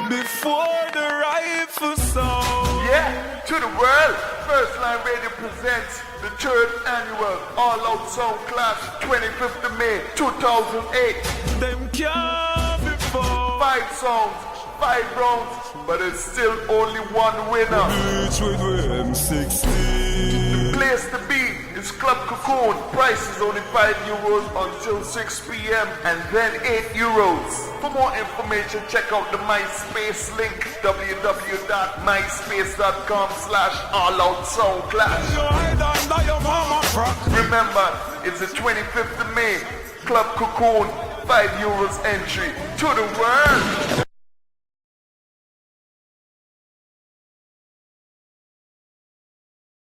Before the rifle sound. Yeah, to the world. First Line Radio presents the third annual All Out Sound Clash, 25th of May, 2008. Them can't be fought. 5 songs, 5 rounds, but there's still only one winner. Bitch with M16. Place to be is Club Cocoon. Price is only €5 until 6 p.m. and then €8. For more information, check out the MySpace link, www.myspace.com/alloutsoundclash. Remember, it's the 25th of May. Club Cocoon, €5 entry to the world.